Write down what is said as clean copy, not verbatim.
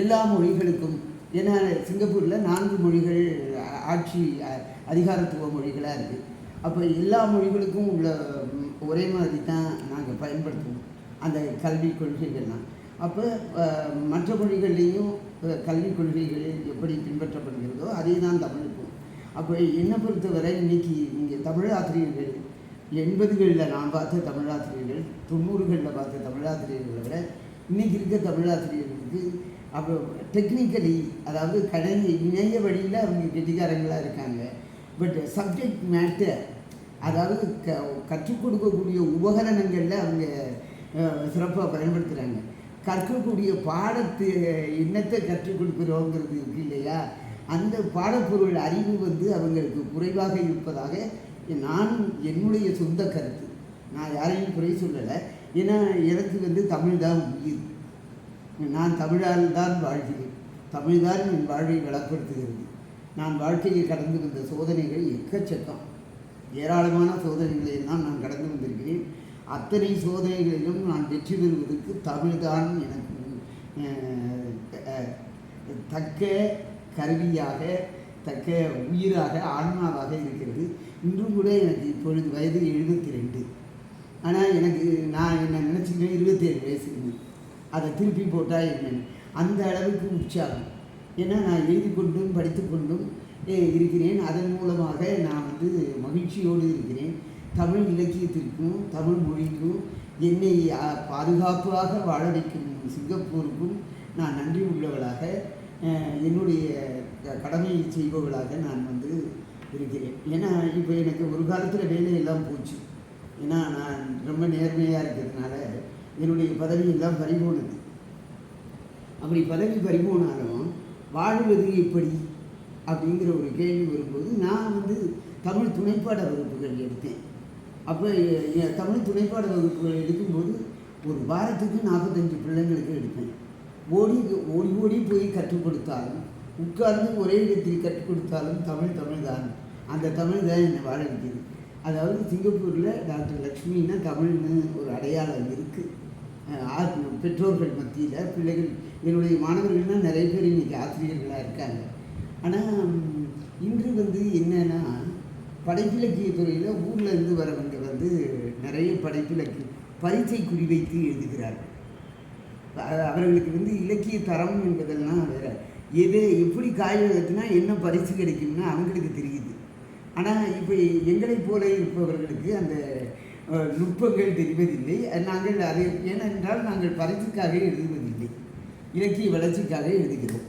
எல்லா மொழிகளுக்கும். ஏன்னா சிங்கப்பூரில் 4 மொழிகள் ஆட்சி அதிகாரத்துவ மொழிகளாக இருக்குது. அப்போ எல்லா மொழிகளுக்கும் உள்ள ஒரே மாதிரி தான் நாங்கள் பயன்படுத்துவோம் அந்த கல்விக் கொள்கைகள்லாம். அப்போ மற்ற மொழிகள்லேயும் கல்விக் கொள்கைகள் எப்படி பின்பற்றப்படுகிறதோ அதே தான் தமிழுக்கும். அப்போ என்னை பொறுத்தவரை இன்றைக்கி இங்கே தமிழ் ஆசிரியர்கள் 80களில் நான் பார்த்த தமிழாசிரியர்கள் 90களில் பார்த்த தமிழாசிரியர்களை விட இன்றைக்கி இருக்க தமிழாசிரியர்களுக்கு அப்போ டெக்னிக்கலி, அதாவது இணைய வழியில் அவங்க கெட்டிக்காரங்களாக இருக்காங்க. பட் சப்ஜெக்ட் மேட்டர், அதாவது கற்றுக் கொடுக்கக்கூடிய உபகரணங்களில் அவங்க சிறப்பாக பயன்படுத்துகிறாங்க. கற்கக்கூடிய பாடத்து என்னத்தை கற்றுக் கொடுக்குறோங்கிறது இருக்கு இல்லையா, அந்த பாடப்பொருள் அறிவு அவங்களுக்கு குறைவாக இருப்பதாக நான் என்னுடைய சொந்த கருத்து. நான் யாரையும் குறை சொல்லலை. ஏன்னா எனக்கு தமிழ் தான் உயிர். நான் தமிழால் தான் வாழ்கிறேன். தமிழ் தான் என் வாழ்வை வளப்படுத்துகிறது. நான் வாழ்க்கையை கடந்து வந்த சோதனைகள் எக்கச்சக்கம், ஏராளமான சோதனைகளை எல்லாம் நான் கடந்து வந்திருக்கிறேன். அத்தனை சோதனைகளிலும் நான் வெற்றி பெறுவதற்கு தமிழ்தான் எனக்கு தக்க கருவியாக, தக்க உயிராக, ஆன்மாவாக இருக்கிறது. இன்றும் கூட எனக்கு இப்பொழுது வயது 72. ஆனால் நான் என்ன நினச்சிக்கிறேன் 27 வயசுக்கு அதை திருப்பி போட்டால் என்னென்னு அந்த அளவுக்கு உற்சாகம். ஏன்னா நான் எழுதி கொண்டும் படித்து கொண்டும் இருக்கிறேன். அதன் மூலமாக நான் மகிழ்ச்சியோடு இருக்கிறேன். தமிழ் இலக்கியத்திற்கும் தமிழ் மொழிக்கும் என்னை பாதுகாப்பாக வாழ வைக்கும் சிங்கப்பூருக்கும் நான் நன்றி உள்ளவளாக, என்னுடைய கடமையை செய்பவளாக நான் இருக்கிறேன். ஏன்னா இப்போ எனக்கு ஒரு காலத்தில் வேலையெல்லாம் போச்சு. ஏன்னா நான் ரொம்ப நேர்மையாக இருக்கிறதுனால என்னுடைய பதவியெல்லாம் பறிபோனது. அப்படி பதவி பறிபோனாலும் வாழ்வது எப்படி அப்படிங்கிற ஒரு கேள்வி வரும்போது நான் தமிழ் துணைப்பாட வகுப்புகள் எடுத்தேன். அப்போ தமிழ் துணைப்பாட வகுப்புகள் எடுக்கும்போது ஒரு வாரத்துக்கு 45 பிள்ளைங்களுக்கு எடுப்பேன். ஓடி ஓடி ஓடி போய் கற்றுக் கொடுத்தாலும், உட்கார்ந்து ஒரே இடத்தில் கற்றுக் கொடுத்தாலும் தமிழ் தான். அந்த தமிழ் தான் என்னை வாழ வைக்கிது. அதாவது சிங்கப்பூரில் டாக்டர் லக்ஷ்மின்னா தமிழ்னு ஒரு அடையாளம் இருக்குது. பெற்றோர்கள் மத்தியில் பிள்ளைகள், என்னுடைய மாணவர்கள்னால் நிறைய பேர் இன்றைக்கி ஆசிரியர்களாக இருக்காங்க. ஆனால் இன்று என்னென்னா படைப்பிலக்கிய துறையில் ஊரில் இருந்து வரவங்க நிறைய படைப்பிலக்கிய பரீட்சை குறிவைத்து எழுதுகிறார்கள். அவர்களுக்கு இலக்கிய தரம் என்பதெல்லாம் வேறு. எப்படி காய்கத்தினா என்ன பரிசு கிடைக்கும்னா அவங்களுக்கு தெரியுது. ஆனால் இப்போ எங்களைப் போல இருப்பவர்களுக்கு அந்த நுட்பங்கள் தெரிவதில்லை. நாங்கள் அதை ஏனென்றால் நாங்கள் பரிசுக்காக எழுதுவதில்லை, இலக்கிய வளர்ச்சிக்காக எழுதுகிறோம்.